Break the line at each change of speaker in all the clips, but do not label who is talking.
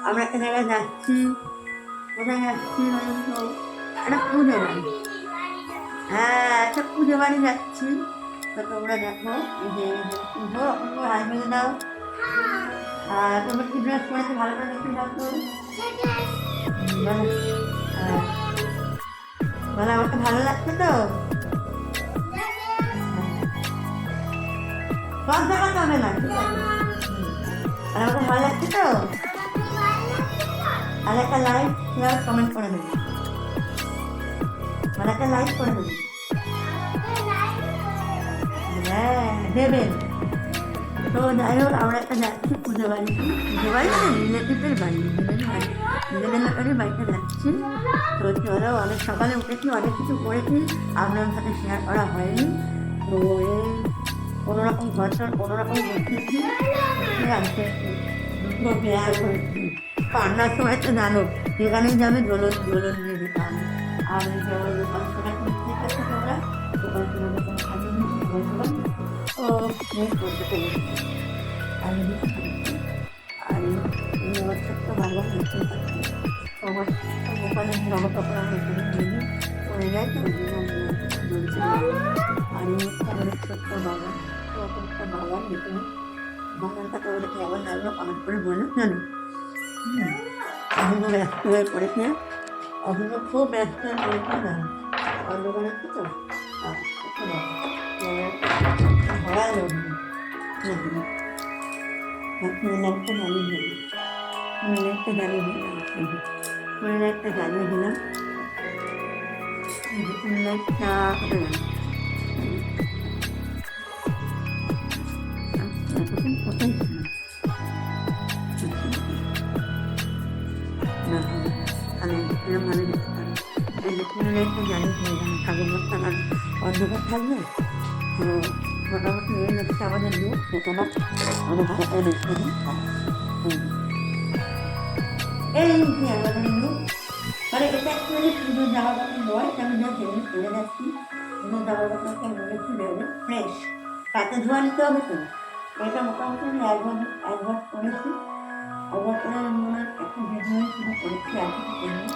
আমরা একটা জায়গায় যাচ্ছি, কোথায় যাচ্ছি একটা পুজো বাড়ি। হ্যাঁ, একটা পুজো বাড়ি যাচ্ছি। তো তোমরা দেখো এই যে পুজো অপূর্ব হাই মেরে দাও। আর তোমরা কি ড্রেস পরেছো ভালো করে দেখতে দাও তো। মানে আমাকে ভালো লাগছে তো। সব দেখাতে হবে না, ঠিক আছে? আর আমাকে ভালো লাগছে তো। আর একটা লাইক শেয়ার কমেন্ট করে দেবে, মানে একটা লাইক করে দেবে। হ্যাঁ দেবেন। তো যাই হোক আমরা একটা যাচ্ছি পুজো বাড়ি, পুজো বাড়ি মানে রিলেটিভদের বাড়ি, নিজেদের লোকেরই বাড়িতে যাচ্ছি। তো চলো, অনেক সকালে উঠেছি, অনেক কিছু করেছি, আপনার সাথে শেয়ার করা হয়নি। তো এই কোনোরকম ঘরটার কোনোরকম করতেছি, পেয়ার করেছি। পান্নার সময় তো জানো যেখানেই যাবে জ্বলন জ্বলন দিয়ে দিতাম। আর যেমন দোকান সবাই করতে পারছে তোমরা দোকান সময় দোকান খালি ও করতে পেরেছি। আমি আর আমার ছোট্ট বাগান দেখতে পাচ্ছি, আমার ওখানে জামা কাপড় আমার নিয়ে পড়ে যায় তো বলছি। আর আমাদের ছোট্ট বাগান, ছোট্ট বাগান দেখে বাগানটা তো ওদেরকে কেমন লাগলো কমেন্ট করে বলো জানো। অভিনব ব্যস্ত হয়ে পড়েছে, অভিনব খুব ব্যস্ত হয়ে পড়েছে না অন্ধকার একটু তো ভরা লোক একটা জানিয়ে দিলাম, একটা জানিয়ে দিলাম, একটা জানিয়ে দিলাম, একটা কোথায় আমি এরকম ভালো যেতে পারি। এই যে একটু জানি ঠাকুর বস্তা আর অন্ধকার থাকবে। তো মোটামুটি এই হচ্ছে আমাদের নিয়ে সেখানে আমাদের হাতে দেখতে দিই। এই যে আমাদের নিয়ে মানে এটা অ্যাকচুয়ালি পুজোর জামা কাপড় নয়, আমি যা সেগুলো পরে যাচ্ছি। পুজোর জামা কাপড়কে মনে একটু দেবে ফ্রেশ, কাঁচা ধোয়া নিতে হবে তো। এটা মোটামুটি আমি একবার করেছি, একবার করে মনে একটা ভিডিও শুরু করেছি আজকে করিনি।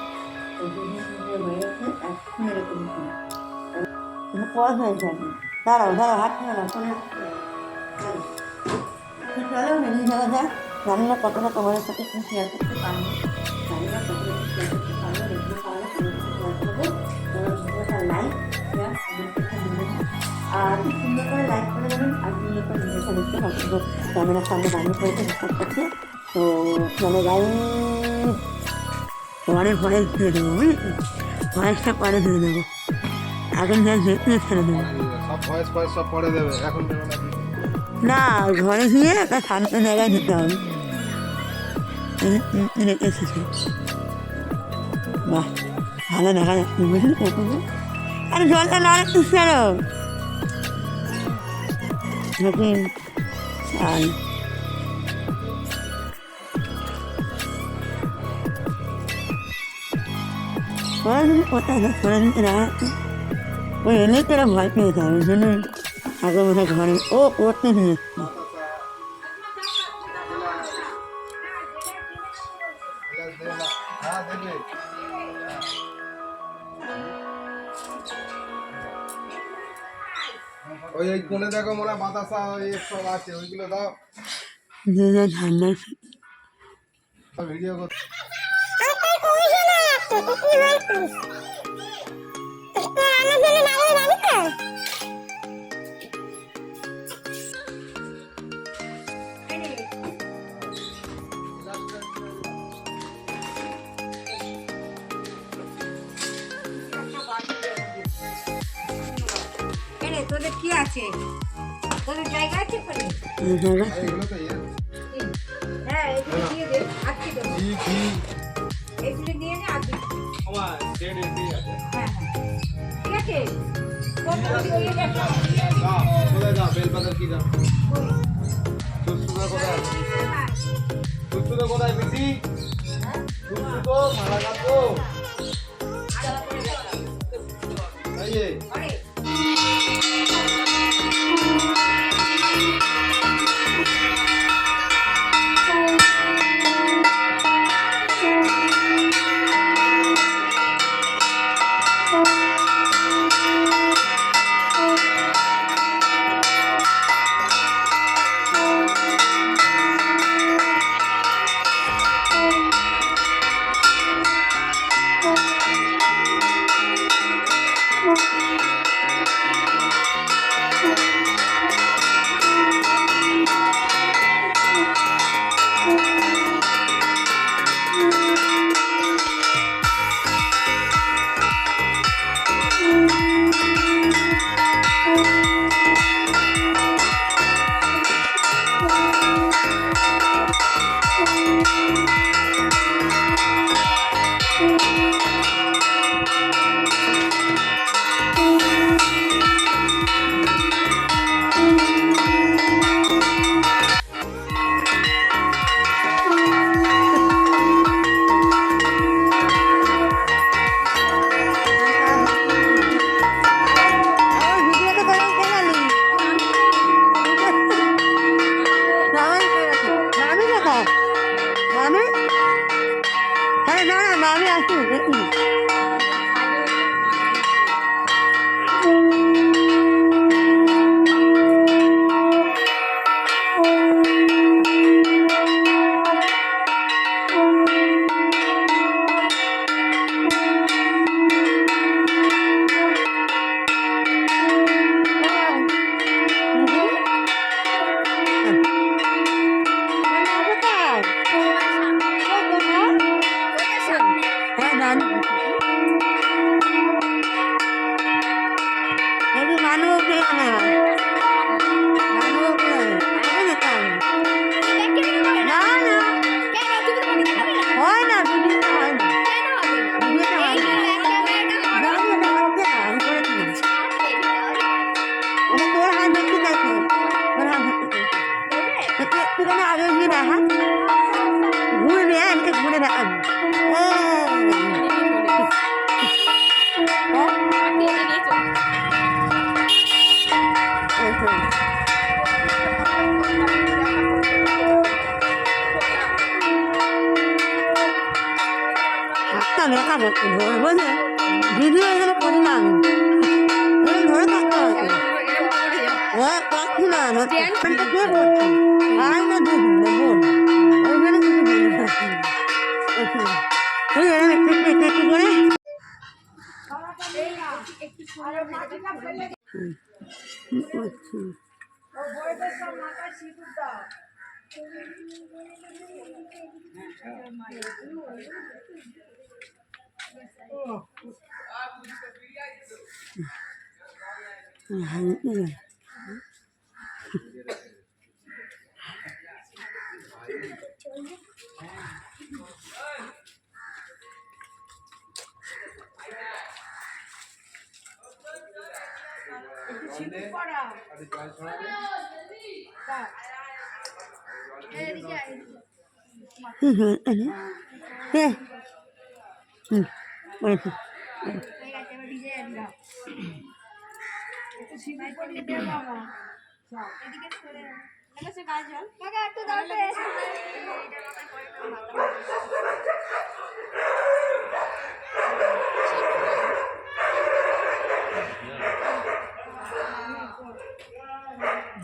তো ভিডিও হয়েছে আর শুনে রেখে দিচ্ছি পজ হয়ে যাবে। দাঁড়াও হাত নিয়ে না ফোনে। চলো বেরিয়ে যাওয়া যাক। জানি না কতটা তোমাদের সাথে একটু শেয়ার করতে পারবো, জানি না কতটা শেয়ার করতে পারবো, দেখতে পারবো, শেয়ার করবো। তোমার ভিডিওটা লাইক শেয়ার আর খুব সুন্দর করে লাইক করে দেবেন। আর সুন্দর করে ভিডিওটা দেখতে পাবো ক্যামেরার সামনে দাঁড়িয়ে পড়েছে বিশ্বাস করছে। তো চলে যাই, পরে ভয়েস দিয়ে দেবো, বুঝেছি? ভয়েসটা পরে দিয়ে দেবো, এখন যা যেতে ছেড়ে দেবো না। ঘরে গিয়ে একটা শান্ত জায়গায় যেতে হবে। এসেছি বাহ, ভালো দেখা যাচ্ছে বুঝলি। আরে জলটা না রাখছিস কেন নাকি? আর কোথায় ওই এলে তোরা ভয় পেয়ে যাবে, ওই জন্য আগে বোধ ঘরে ও করতে নিয়ে এসছি।
ওই কোণে দেখো মনে বাতাসা সব আছে, ওইগুলো দাও।
ঠান্ডা
ভিডিও করতে
তোদের কি আছে? তোদের জায়গা আছে? হ্যাঁ এগুলো দিয়ে দে, আজকে দেবো। এগুলো দিয়ে নে আজকে। হ্যাঁ ঠিক আছে।
বেলপাতার কি দাম? কোথায় বেশি মারা কাটবো।
আমার ভিডিওটা করে গেলি মামি কোথায় মামি আরে না না মামি আসুন দেখি ভিডিও এগুলো করি না আমি ধরে থাকতে হবে হ্যাঁ পাচ্ছি না কে করছি আয় না দুধ বোন ওইখানে কিছু বলি ওই একটু করে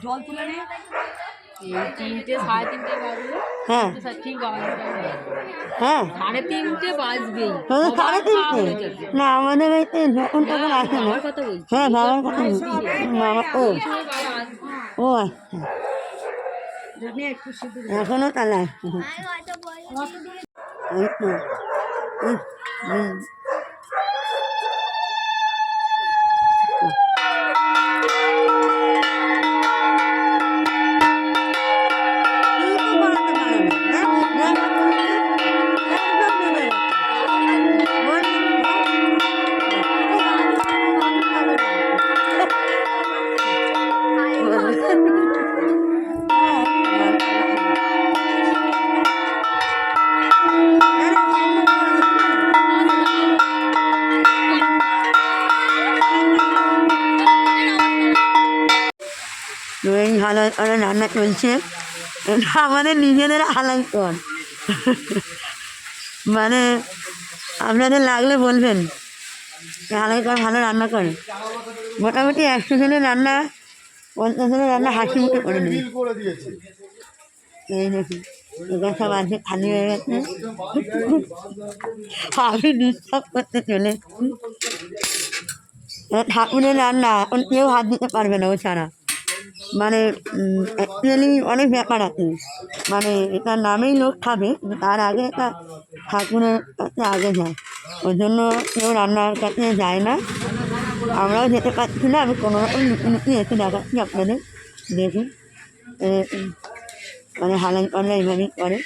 জল তুলে নে এই 3টে 3:30 বাজবে
হ্যাঁ
ঠিক বাজবে
হ্যাঁ
3:30 বাজবেই
সাড়ে তিনটে না আমাদের বাড়িতে যখন তখন আসে না
কথা বলছি
হ্যাঁ বাবার কথা মামা ও আচ্ছা এখনো তাহলে আসছে ওই তো হালাই করে রান্না চলছে আমাদের নিজেদের হালাই কর মানে আপনাদের লাগলে বলবেন হালাই কর ভালো রান্না করে মোটামুটি 100 জনের রান্না 50 জনের রান্না হাসি মুখে করে নেবে এই দেখুন এবার সব আছে খালি হয়ে গেছে আমি ডিস্টার্ব করতে চলে ঠাকুরের রান্না এখন কেউ হাত দিতে পারবে না ও ছাড়া মানে অ্যাকচুয়ালি অনেক ব্যাপার আছে মানে এটার নামেই লোক খাবে তার আগে এটা ঠাকুরের কাছে আগে যায় ওই জন্য কেউ রান্নার কাছে যায় না আমরাও যেতে পারছি না আমি কোনো রকম লুকি এসে দেখাচ্ছি আপনাদের দেখুন মানে হালাই পাল্লা এইভাবেই করে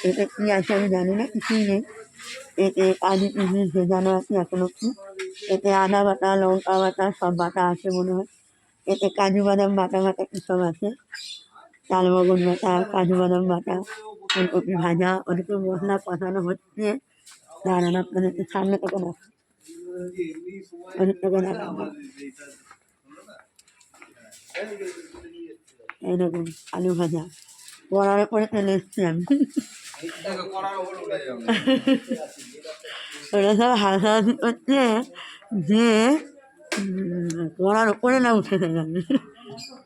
এতে কী আছে আমি জানি না, কিছুই নেই। এতে কাজু কিশমিশ ভেজানো আছে এখনো কি। এতে আদা বাটা, লঙ্কা বাটা সব বাটা আছে মনে হয়। এতে কাজু বাদাম বাটা বাটা কী সব আছে, চাল মগজ বাটা, কাজু বাদাম বাটা, ফুলকপি ভাজা, ওদিকে মশলা কষানো হচ্ছে। দাঁড়ান আপনাদের সামনে থেকে না, ওদিক থেকে দেখাবো। এই দেখুন আলু ভাজা কড়ার উপরে চলে এসছি আমি।
দেখো কড়ার উপর উঠে যাবে।
ওরা সব হাসাহাসি করছে যে কড়ার উপরে না উঠে যাবে।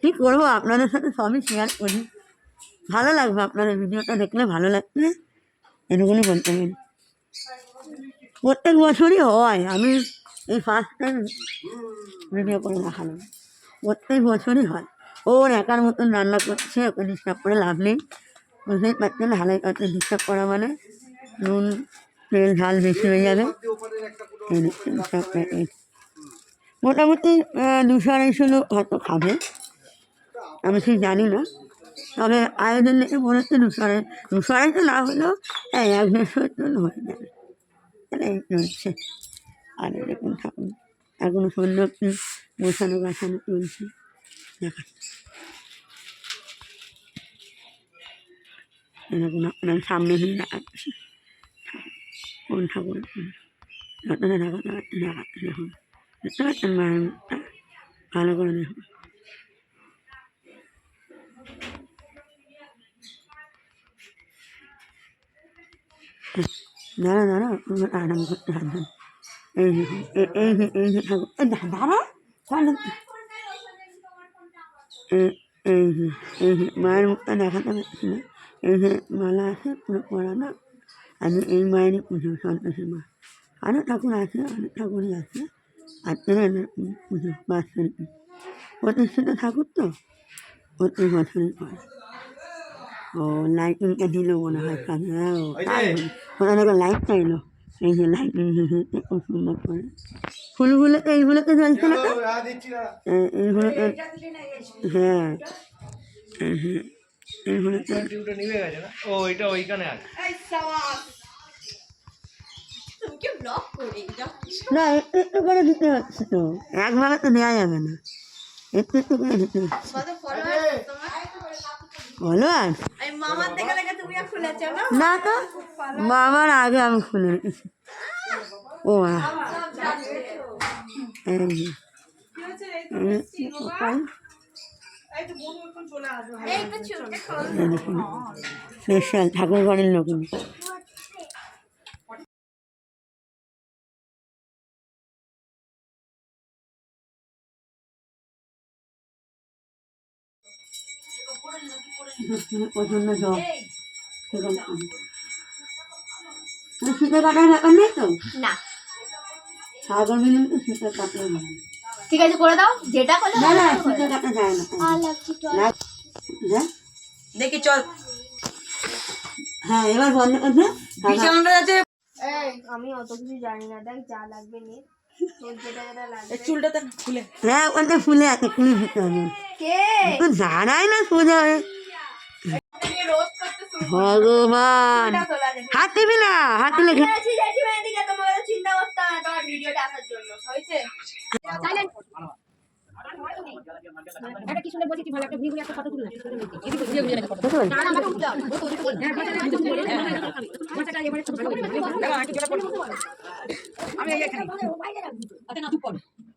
কী করবো, আপনাদের সাথে সবই শেয়ার করি, ভালো লাগবে, আপনাদের ভিডিওটা দেখলে ভালো লাগবে, এটুকুনি বলতে পারি। প্রত্যেক বছরই হয়, আমি এই ফার্স্ট টাইম ভিডিও করে দেখালাম। প্রত্যেক বছরই হয়। ওর একার মতন রান্না করছে, ওকে ডিস্টার্ব করে লাভ নেই। বুঝতেই পারছেন, হালাই কাছে ডিস্টার্ব করা মানে নুন তেল ঝাল বেশি হয়ে যাবে। এই দেখছেন সব প্যাকেট মোটামুটি 200-250 লোক হয়তো খাবে, আমি ঠিক জানি না। তবে আয়োজন দেখে মনে হচ্ছে 200-250 না হলেও 100-150 জন হয়ে যাবে। এই চলছে। আর দেখুন ঠাকুর এখনো সুন্দর গোছানো গাছানো চলছে। দেখা এরকম আপনার সামনে নিয়ে দেখাচ্ছি কোন ঠাকুর যতটা দেখাতে পারছি দেখাচ্ছি। দেখুন দেখতে পাচ্ছেন মায়ের মুখটা, ভালো করে দেখুন। দাঁড়া দাঁড়া আরাম করতে হবে। এই দেখুন এই যে ঠাকুর দাঁড়া এই যে মায়ের মুখটা দেখাতে পারছি না। এই যে মালা আছে পুরো পড়ানো, আমি এই মায়েরই পুজো, সন্তোষী মা। আরও ঠাকুর আছে, অনেক ঠাকুরই আছে, আর পুজো 5 তারিখে প্রতিষ্ঠিত ঠাকুর তো প্রত্যেক বছরই করে। ও লাইটিংটা দিল মনে হয় কাজে, ওরা দেখো লাইটটা এলো। এই যে লাইটিং খুব সুন্দর করে ফুলগুলোতে, এইগুলোতে জ্বলছে না, এইগুলোতে, হ্যাঁ এইগুলোতে
নিভে গেছে না, ও এটা ওইখানে আছে।
না একটু একটু করে দিতে হচ্ছে তো, একভাবে তো দেওয়া যাবে না, একটু একটু করে দিতে হচ্ছে। বলো আর না তো, মামার আগে আমি খুলে রেখেছি। ও স্পেশাল ঠাকুর ঘরের লোক। প্রচন্ড জল, শীতে কাটার ব্যাপার নেই তো
না,
সাগর মিলিয়ে তো শীতে কাটলে না।
ঠিক আছে করে দাও, যেটা করলে
না না শীতে কাটা যায় না।
দেখি চল।
হ্যাঁ এবার বন্ধ করছে।
আমি অত কিছু জানি না, দেখ যা লাগবে নে, তোর যেটা যেটা লাগবে।
চুলটাতে খুলে
হ্যাঁ ওখানটা ফুলে আছে, খুলে দিতে হবে।
কে
তো জানাই না সোজা হয়ে। ভগবান হাত দিবি না, হাত দিলে
চিন্তা করতে হবে তোমার ভিডিওটা আসার জন্য হয়েছে। একটা কি শুনে বলছি, ভালো একটা ভিডিও একটা ফটো তুললাম,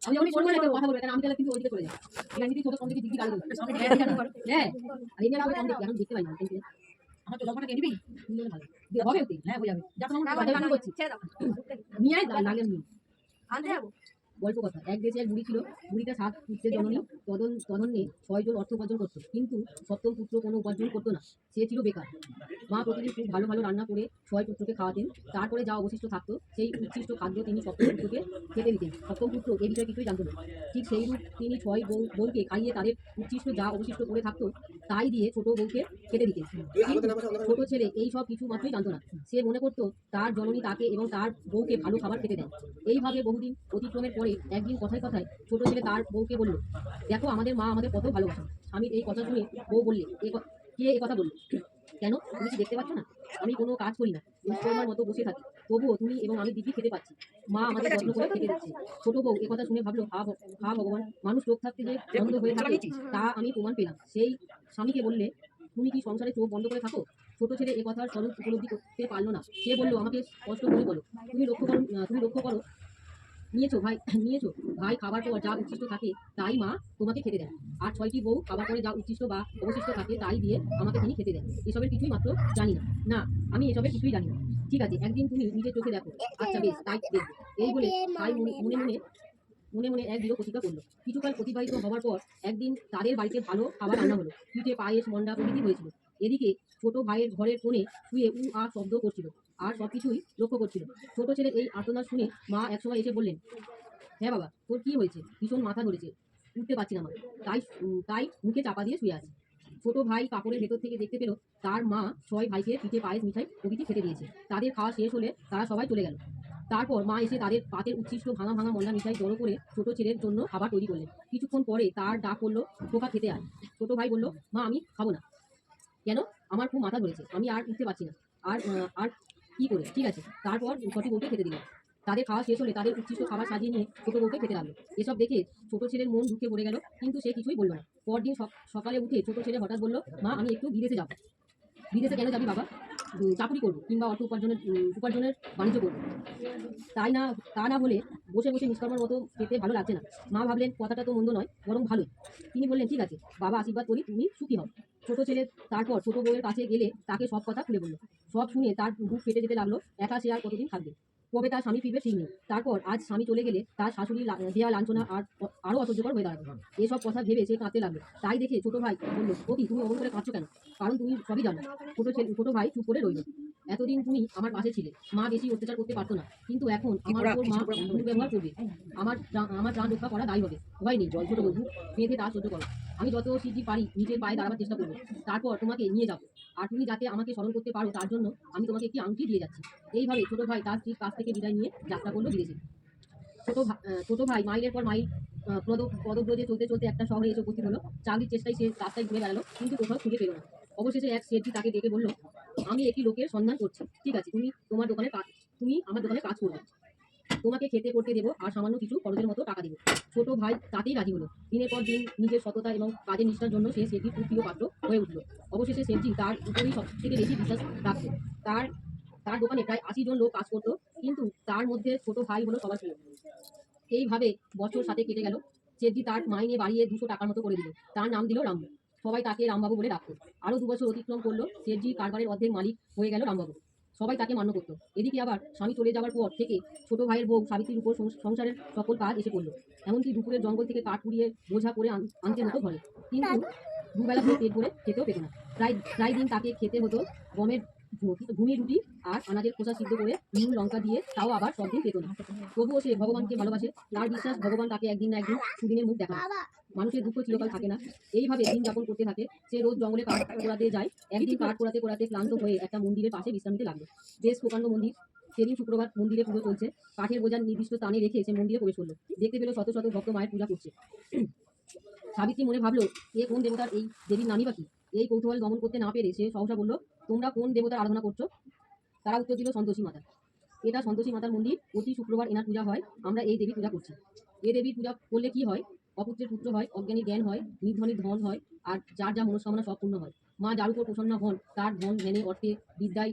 আমি যখন শুনবো না কেউ কথা বলবে, কারণ আমি তাহলে কিন্তু ওইদিকে চলে যাই। এখানে যদি ছোট কম থেকে দিদি গালি দেবে, হ্যাঁ আর এই নিয়ে কম দেখি, এখন দেখতে পাই না। আমার তো জলপাটা কে দিবি হবে ওতে, হ্যাঁ হয়ে যাবে। যা তোমার কথা করছি নিয়ে আয় লাগে
আনতে যাবো।
গল্প কথা, এক দেশে এক বুড়ি ছিল। বুড়িটা 7 পুত্রের জননী, তদন্নে 6 জন অর্থ উপার্জন করতো, কিন্তু 7ম পুত্র কোনো উপার্জন করতো না, সে ছিল বেকার। মা প্রতিদিন খুব ভালো ভালো রান্না করে 6 পুত্রকে খাওয়াতেন, তারপরে যা অবশিষ্ট থাকতো সেই উচ্ছিষ্ট খাদ্য তিনি 7ম পুত্রকে খেতে দিতেন। 7ম পুত্র এই বিষয়ে কিছুই জানতো না। ঠিক সেইরূপ তিনি 6 বউকে খাইয়ে তাদের উচ্ছিষ্ট যা অবশিষ্ট করে থাকতো তাই দিয়ে ছোট বউকে খেতে দিতেন। কিন্তু ছোট ছেলে এই সব কিছু মাত্রই জানতো না। সে মনে করতো তার জননী তাকে এবং তার বউকে ভালো খাবার খেতে দেন। এইভাবে বহুদিন অতিক্রমের পরে একদিন কথায় কথায় ছোট ছেলে তার বউকে বলল, দেখো আমাদের মা আমাদের কত ভালোবাসেন। স্বামীর এই কথা শুনে বউ বললে, কে এ কথা বললো? কেন, তুমি কি দেখতে পাচ্ছ না আমি কোনো কাজ করি না, দুষ্কর্মার মতো বসে থাকি, তবুও তুমি এবং আমি দিব্যি খেতে পাচ্ছি। মা আমাদের যত্ন করে খেতে দিচ্ছে। ছোট বউ একথা শুনে ভাবলো, হা ভগবান, মানুষ চোখ থাকতে যে বন্ধ হয়ে থাকে তা আমি প্রমাণ পেলাম। সেই স্বামীকে বললে, তুমি কি সংসারে চোখ বন্ধ করে থাকো? ছোট ছেলে এ কথার স্বরূপ উপলব্ধি করতে পারলো না। সে বললো, আমাকে স্পষ্ট করে বলো, তুমি লক্ষ্য করো নিয়েছো ভাই খাবার পর যা উচ্ছিষ্ট থাকে তাই মা তোমাকে খেতে দেন, আর 6টি বউ খাবার পরে যা উচ্ছিষ্ট বা অবশিষ্ট থাকে তাই দিয়ে আমাকে তিনি খেতে দেন। এসবের কিছুই মাত্র জানি না। না, আমি এসবের কিছুই জানি না। ঠিক আছে, একদিন তুমি নিজের চোখে দেখো। আচ্ছা বেশ, তাই দেখবো। এই বলে ভাই মনে মনে এক দৃঢ় প্রতিজ্ঞা করলো। কিছুকাল অতিবাহিত হওয়ার পর একদিন তাদের বাড়িতে ভালো খাবার রান্না হলো। পিঠে, পায়েস, মন্ডা প্রভৃতি হয়েছিল। এদিকে ছোট ভাইয়ের ঘরের কোণে শুয়ে আ শব্দ করছিল আর সবকিছুই লক্ষ্য করছিল। ছোট ছেলের এই আর্তনাদ শুনে মা একসময় এসে বললেন, হ্যাঁ বাবা, তোর কি হয়েছে? ভীষণ মাথা ধরেছে, উঠতে পারছি না মা, তাই মুখে চাপা দিয়ে শুয়ে আছে। ছোট ভাই কাপড়ের ভেতর থেকে দেখতে পেল তার মা 6 ভাইকে পিঠে, পায়েস, মিঠাই প্রভৃতি খেতে দিয়েছে। তাদের খাওয়া শেষ হলে তারা সবাই চলে গেল। তারপর মা এসে তাদের পাতের উচ্ছিষ্ট ভাঙা মন্ডা মিঠাই জড়ো করে ছোট ছেলের জন্য খাবার তৈরি করলেন। কিছুক্ষণ পরে তার ডাক পড়লো, খোকা খেতে আয়। ছোট ভাই বলল, মা আমি খাবো না। কেন? আমার খুব মাথা ধরেছে, আমি আর উঠতে পারছি না। আর কি করে? ঠিক আছে। তারপর ছোট বউকে খেতে দিল। তাদের খাওয়া শেষ হলে তাদের উচ্ছিষ্ট খাবার সাজিয়ে নিয়ে ছোট বউকে খেতে লাগলো। এসব দেখে ছোট ছেলের মন দুঃখে ভরে গেল, কিন্তু সে কিছুই বলল না। পরদিন সকালে উঠে ছোট ছেলে হঠাৎ বলল, মা আমি একটু বিদেশে যাবো। বিদেশে কেন যাবি বাবা? চাকরি করবো কিংবা অর্থ উপার্জনের বাণিজ্য করবো। তা না হলে বসে বসে নিষ্কর্মার মতো খেতে ভালো লাগছে না। মা ভাবলেন কথাটা তো মন্দ নয়, বরং ভালোই। তিনি বললেন, ঠিক আছে বাবা, আশীর্বাদ করি তুমি সুখী হও। ছোট ছেলে তারপর ছোট বউয়ের কাছে গেলে তাকে সব কথা খুলে বলল। সব শুনে তার বুক ফেটে যেতে লাগলো। একা সে আর কতদিন থাকবে? কবে তার স্বামী ফিরবে ঠিক নেই। তারপর আজ স্বামী চলে গেলে তার শাশুড়ি দেয়া লাঞ্ছনা আরো অসহ্যকর হয়ে দাঁড়াবে। এসব কথা ভেবে সে কাঁদতে লাগলো। তাই দেখে ছোট ভাই বলল, ওকি তুমি অমন করে কাঁদছো কেন? কারণ তুমি সবই জানো। ছোট ভাই চুপ করে রইল। এতদিন তুমি আমার পাশে ছিলে, মা বেশি অত্যাচার করতে পারতো না, কিন্তু এখন আমার উপর মা দুর্ব্যবহার করবে। আমার প্রাণ রক্ষা করা দায়ী হবে। ভয় নেই ছোট বন্ধু, মেয়েদের তা সহ্য করো। আমি যত শিগগির পারি নিজের পায়ে দাঁড়াবার চেষ্টা করবো, তারপর তোমাকে নিয়ে যাবো। আর তুমি যাতে আমাকে স্মরণ করতে পারো তার জন্য আমি তোমাকে একটি আংটি দিয়ে যাচ্ছি। এইভাবে ছোট ভাই তার স্ত্রীর কাছ থেকে বিদায় নিয়ে যাত্রা করলো বিদেশে। ছোট ভাই মাইলের পর মাইল পদব্রজে চলতে চলতে একটা শহরে এসে উপস্থিত হলো। চাকরির চেষ্টায় সে রাস্তায় ঘুরে বেড়ালো, কিন্তু কোথাও খুঁজে পেল না। অবশেষে এক সেঠজি তাকে ডেকে বলল, আমি একটি লোকের সন্ধান করছি। ঠিক আছে, তুমি আমার দোকানে কাজ করবে। তোমাকে খেতে করতে দেবো আর সামান্য কিছু খরচের মতো টাকা দেবো। ছোট ভাই তাতেই রাজি হলো। দিনের পর দিন নিজের সততা এবং কাজের নিষ্ঠার জন্য সে সেঠজির খুব প্রিয় পাত্র হয়ে উঠলো। অবশেষে সেঠজি তার উপরেই সব থেকে বেশি বিশ্বাস রাখতো। তার দোকানে প্রায় 80 জন লোক কাজ করতো, কিন্তু তার মধ্যে ছোট ভাই হলো সবার প্রিয়। এইভাবে বছর 7 কেটে গেল। সেঠজি তার মাইনে বাড়িয়ে 200 টাকার মতো করে দিল। তার নাম দিল রামু। সবাই তাকে রামবাবু বলে ডাকতো। আরো 2 বছর অতিক্রম করলো। সেঠজি কারবারের অর্ধেক মালিক হয়ে গেল রামবাবু। সবাই তাকে মান্য করতো। এদিকে আবার স্বামী চলে যাওয়ার পর থেকে ছোট ভাইয়ের বউ সাবিত্রীর উপর সংসারের সকল কাজ এসে পড়লো। এমনকি দুপুরের জঙ্গল থেকে কাঠ কুড়িয়ে বোঝা করে আনতে হতো ঘরে, কিন্তু দুবেলা ধরে পেট ভরে খেতেও পেত না। প্রায় দিন তাকে খেতে হতো গমের ঘুমি রুটি আর আনাজের খোসা সিদ্ধ করে নুন লঙ্কা দিয়ে, তাও আবার সব দিন পেত না। তবুও সে ভগবানকে ভালোবাসে। তার বিশ্বাস ভগবান তাকে একদিন না একদিন সুদিনের মুখ দেখাবে। মানুষের দুঃখ চিরকাল থাকে না। এইভাবে দিন যাপন করতে থাকে। সে রোজ জঙ্গলে কাঠ পোড়াতে যায়। একদিন কাঠ পোড়াতে ক্লান্ত হয়ে একটা মন্দিরের পাশে বিশ্রাম নিতে লাগলো। বেশ প্রকাণ্ড মন্দির। সেদিন শুক্রবার, মন্দিরে পুজো চলছে। কাঠের বোঝা নির্দিষ্ট স্থানে রেখে সে মন্দিরে প্রবেশ করলো। দেখতে পেল শত শত ভক্ত মায়ের পূজা করছে। সাবিত্রী মনে ভাবলো, এ কোন দেবতার, এই দেবীর নামই বা কি? এই কৌতূহল দমন করতে না পেরে সে সহসা বলল, তোমরা কোন দেবতার আরাধনা করছো? তারা উত্তর দিল, সন্তোষী মাতা। এটা সন্তোষী মাতার মন্দির, প্রতি শুক্রবার এনার পূজা হয়। আমরা এই দেবী পূজা করছি। এই দেবীর পূজা করলে কি হয়? অপুত্রের পুত্র হয়, অজ্ঞানীর জ্ঞান হয়, নির্ধনের ধন হয়, আর যার যা মনস্কামনা সব পূর্ণ হয়। মা যার উপর প্রসন্ন হন তার ধন, জ্ঞানে, অর্থে, বিদ্যায়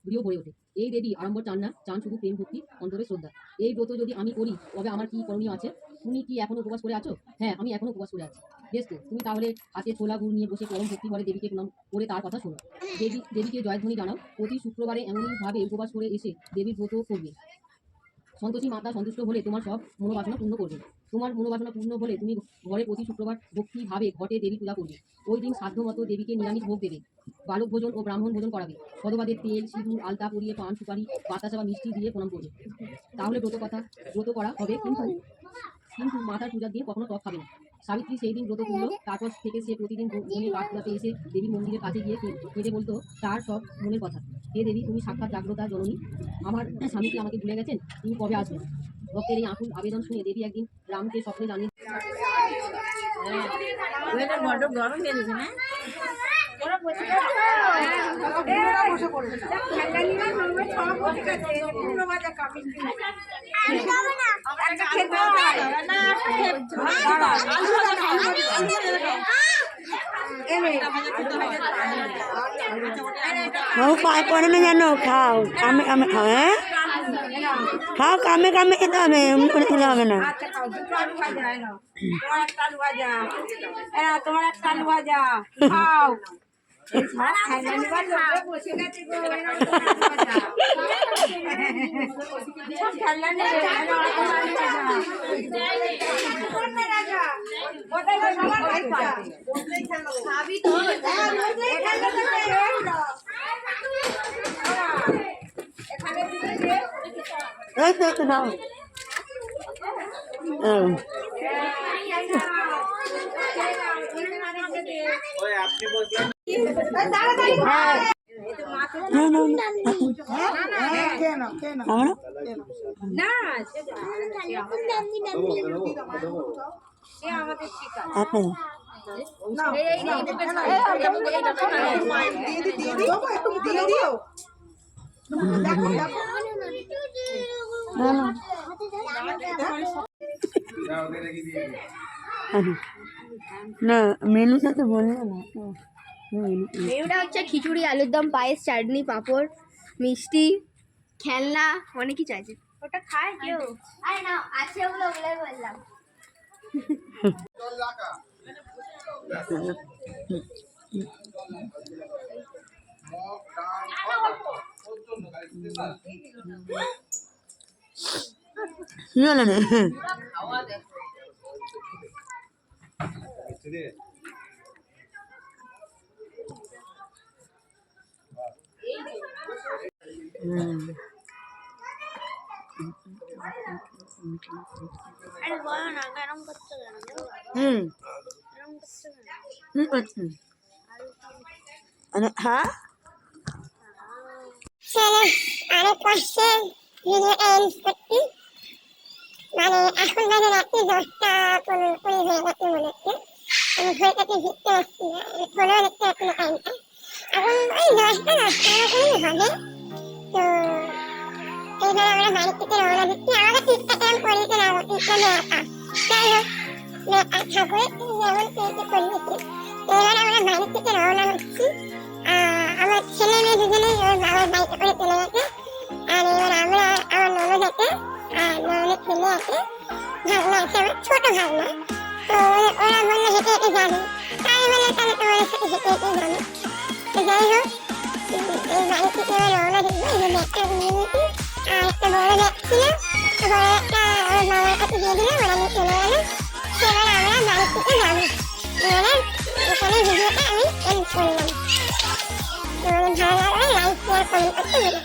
প্রিয় ভরে ওঠে। এই দেবী আড়ম্বর চান না, চান শুধু প্রেম, ভক্তি, অন্তরে শ্রদ্ধা। এই ব্রত যদি আমি করি তবে আমার কি করণীয় আছে? তুমি কি এখনো উপবাস করে আছো? হ্যাঁ, আমি এখনো উপবাস করে আছি। বেশ তো, তুমি তাহলে হাতে ছোলা গুড় নিয়ে বসে পরম ভক্তি ভরে দেবীকে প্রণাম করে তার কথা শোনো। দেবীকে জয়ধ্বনি জানাও। প্রতি শুক্রবারে এমনইভাবে উপবাস করে এসে দেবীর ব্রত করবে। সন্তোষী মাতা সন্তুষ্ট হলে তোমার সব মনোবাসনা পূর্ণ করবে। তোমার মনোবাসনা পূর্ণ হলে তুমি ঘরে প্রতি শুক্রবার ভক্তিভাবে ঘটে দেবী পূজা করবে। ওই দিন সাধ্য মতো দেবীকে নিরামিষ ভোগ দেবে। বালক ভোজন ও ব্রাহ্মণ ভোজন করাবে। সদবাদের তেল, সিঁদুর, আলতা পরিয়ে পান, সুপারি, বাতাসা বা মিষ্টি দিয়ে প্রণাম করবে। তাহলে ব্রত করা হবে, কিন্তু মাতার পূজার দিন কখনো টক খাবে না। সাবিত্রী সেই দিন ব্রত করলো। তারপর থেকে সে প্রতিদিন বনে কাঠ পোড়াতে এসে দেবীর মন্দিরের কাছে গিয়ে কেঁদে বলতো তার সব মনের কথা। হে দেবী, তুমি সাক্ষাৎ জাগ্রতা জননী। আমার স্বামীকে আমাকে ভুলে গেছেন, তিনি কবে আসবেন? ভক্তের এই আকুল আবেদন শুনে দেবী একদিন রামকে স্বপ্নে জানিয়ে
বড্ড গরম বেরিয়েছে না?
বসে গেছে বসে পড়েছে খেলা নিলাম আমরা সব বসে গেছে পুরো বাজা কাপিস একটা খেতে না
পরে না জানো খাও কামে কামে খাও হ্যাঁ খাও কামে কামে খেতে হবে এমনি করে খেলে হবে না
আচ্ছা খাও দুটো আলু ভাজা এনো তোমার একটা আলু ভাজা এরা তোমার একটা আলু ভাজা খাও খেলা নিবার লোকে বসে গেছে গো এরা খেলা নিয়ে কোথায় সবার খাবি তো এখানে
এই তো একটু দাও
না সে আমাদের শিকার
আপেল না মেনু সাথে বললে না
মেনুটা হচ্ছে খিচুড়ি আলুর দম পায়েস চাটনি পাঁপড় মিষ্টি খেলনা অনেক কিছু আছে ওটা খায় কেউ আরে না আছে ওগুলো ওগুলোই বললাম
কি হলো রে
আরে বলো না গরম করতে কেন গরম করতে কেন
কি করছিস হ্যাঁ
আরেক পাশে ভিডিও এন্ড করছি মানে এখন বাজে রাত্রি 10:20 হয়ে গেছে মনে হচ্ছে আমি ঘড়িটাকে দেখতে পাচ্ছি না ফোনেও দেখতে পাচ্ছি না টাইমটা এখন ওই 10টা এরকমই হবে তো এইবার আমরা বাড়ি থেকে রওনা দিচ্ছি আমাদের ইনস্টাগ্রাম করিতে না একা যাই হোক ঠাকুরের যেমন পেয়েছে করিয়েছি এবার আমরা বাড়ি থেকে রওনা হচ্ছি আমার ছেলে মেয়ে দুজনেই ওর বাবার বাইকে করে চলে গেছে আর এবার আমরা আমার ননদাকে আর ননদের ছেলে আছে ভাগনা আছে আমার ছোট ভাগনা তো ওরা বললো হেঁটে হেঁটে যাবে তাই বলে তাহলে তোমাদের সাথে হেঁটে হেঁটে যাবে তো যাই হোক এই বাড়ি থেকে এবার রওনা দিচ্ছি এই যে ব্যাগটা নিয়ে নিয়েছি আর একটা বড় ব্যাগ ছিল তো বড় একটা ওর বাবার কাছে দিয়ে দিলাম ওরা নিয়ে চলে গেল সেবার আমরা বাড়ি থেকে যাবো এবারে এখানে ভিডিওটা আমি এন্ড করলাম তোমাদের ভালো লাগলে লাইক শেয়ার কমেন্ট করতে ভুলো না।